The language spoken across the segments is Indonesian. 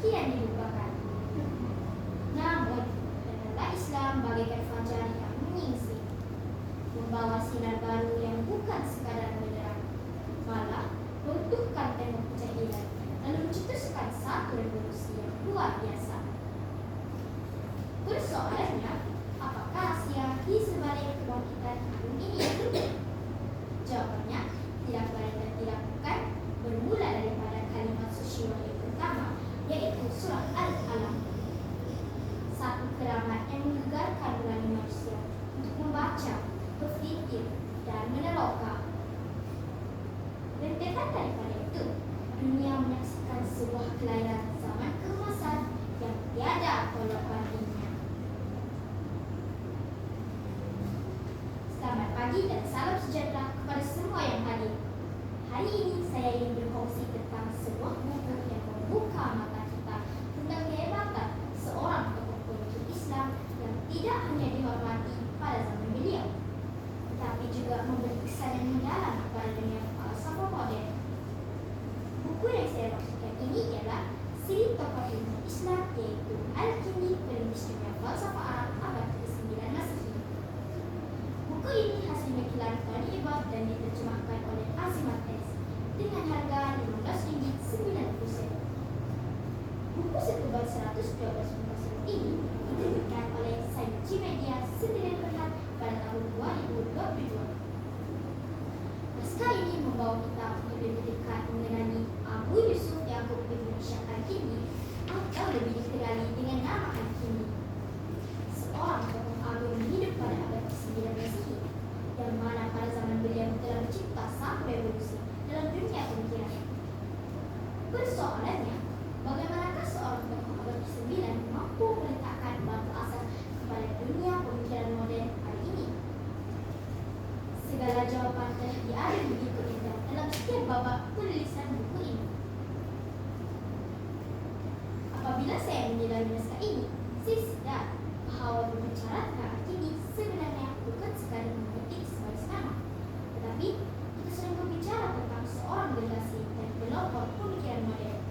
kian dilupakan. Namun, datanglah Islam bagaikan fajar yang menyingsing, membawa sinar baru yang bukan sekadar menyerang, malah meruntuhkan tembok kejahilan, lalu mencetuskan satu revolusi yang luar biasa. Persoalannya, apakah rahasia di sebalik kebangkitan agung ini? Jawabannya, tidak lain dan tidak bukan, bermula daripada kalimat suciwa yang pertama, yaitu surah Al-Alaq. Satu keramat yang menggegarkan nurani manusia untuk membaca, berfikir, dan meneroka. Rentetan daripada itu, dunia menyaksikan sebuah kelahiran zaman keemasan yang tiada tolak bandingnya. Selamat pagi dan salam sejahtera kepada semua yang hadir. Hari ini saya ingin berkongsi tentang sebuah buku yang membuka mata kita tentang kehebatan seorang tokoh pemikir Islam yang tidak hanya dihormati pada zaman beliau, tetapi juga memberi kesan yang mendalam kepada dunia falsafah modern. Buku yang saya maksudkan ini ialah siri tokoh ilmu Islam, yaitu Al-Kindi, perintis dunia falsafah Arab abad ke-9 Masehi. Buku ini hasil nukilan Tony Abbott dan diterjemahkan oleh Azimat S dengan harga RM15.90. Buku setebal 112 muka surat ini diterbitkan oleh Synergy Media Sendirian Berhad pada tahun 2022. Naskah ini membawa kita untuk lebih dekat mengenali Abu Yusuf Yaqub Ibn Ishaq Al-Kindi, atau lebih dikenali dengan nama Al-Kindi, seorang tokoh agung hidup pada abad ke-9 Masehi, yang mana pada zaman beliau telah mencipta satu revolusi dalam dunia pemikiran. Persoalannya, bagaimanakah seorang tokoh abad ke-9 mampu meletakkan batu asas kepada dunia pemikiran modern hari ini? Segala jawapan telah diada begitu indah dalam setiap babak penulisan buku ini. Apabila saya menyelami naskah ini, saya sadar bahawa berbicara tentang Al-Kindi sebenarnya bukan sekadar memetik sebagai nama, tetapi kita sedang berbicara tentang seorang generasi dan pelopor pemikiran modern.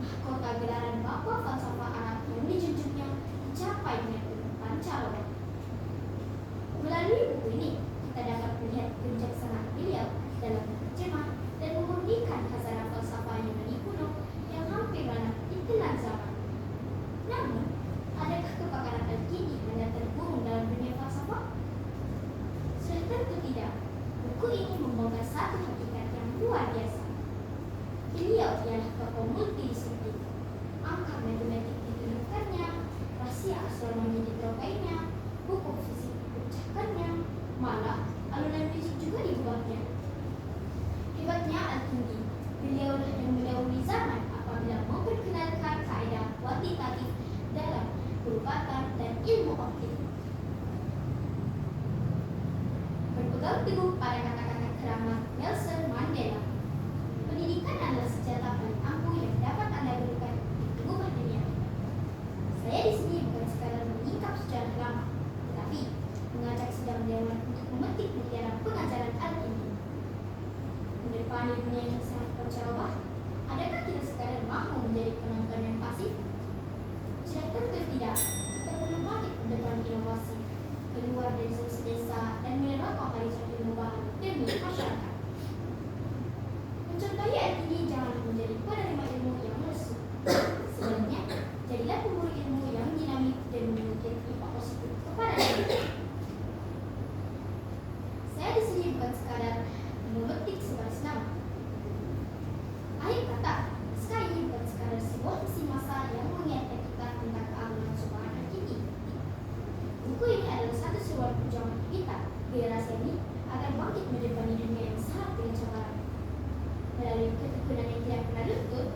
Mahkota gelaran bapa falsafah Arab yang dijunjungnya dicapai dengan penuh pancaroba. Melalui buku ini, kita dapat melihat kebijaksanaan beliau dalam menerjemah dan memurnikan khazanah falsafah Yunani kuno yang hampir ranah ditelan zaman. Namun, adakah kepakaran Al-Kindi hanya terkurung dalam dunia falsafah? Sudah tentu tidak. Buku ini membongkar satu hakikat yang luar biasa. Beliau ialah tokoh multidisiplin. Angka matematik ditemukannya, rahasia astronomi diterokainya, buku fisik dipecahkannya, malah alunan musik juga dibuatnya. Hebatnya Al-Kindi, beliau yang mendahului zaman apabila memperkenalkan kaedah kuantitatif dalam perubatan dan ilmu optik. Berpegang teguh pada kata-kata keramat Nelson Mandela, pendidikan adalah senjata paling ampuh yang dapat Anda berikan untuk mengubah dunia. Saya di sini bukan sekadar menyingkap sejarah lama, tetapi mengajak sidang dewan untuk memetik mutiara pengajaran Al-Kindi. Mendepani dunia yang sangat pancaroba, adakah kita sekadar mahu menjadi penonton yang pasif? Sudah tentu tidak. Kita perlu bangkit mendepani inovasi, keluar dari solusi desa dan menerapkan horizon ilmu baru demi masyarakat. Mencontohi Al-Kindi janganlah menjadi penerima ilmu yang meresap. Sebaliknya, jadilah pemburu ilmu yang dinamik dan memiliki impak positif kepada diri. Saya di sini bukan sekadar memetik sebaris nama. Akhir kata, naskah ini bukan sekadar sebuah visi masa yang mengingatkan kita tentang keagungan Subhan Al-Kindi. Buku ini adalah satu seruan perjuangan kita, generasi ini, agar bangkit mendepani dunia yang sangat bercabaran. Melalui ketekunan yang tidak pernah luntur,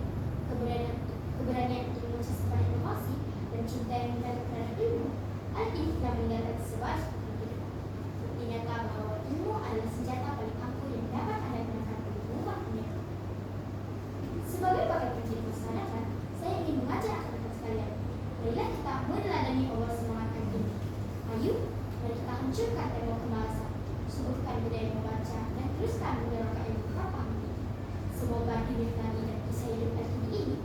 keberanian untuk menciptakan inovasi, dan cinta yang mendalam terhadap ilmu, Al-Kindi telah meninggalkan sebaris hidup. Bukti nyata bahwa ilmu adalah senjata paling ampuh yang dapat Anda gunakan untuk mengubah dunia. Sebagai bagian pendidik masyarakat, saya ingin mengajak anak-anak sekalian, marilah kita meneladani obrolan semangat Al-Kindi. Ayo, mari kita hancurkan tembok kemalasan, suguhkan budaya membaca, dan teruskan menerapkan ilmu kepada. Semoga diberkati dan kisah hidup Al-Kindi ini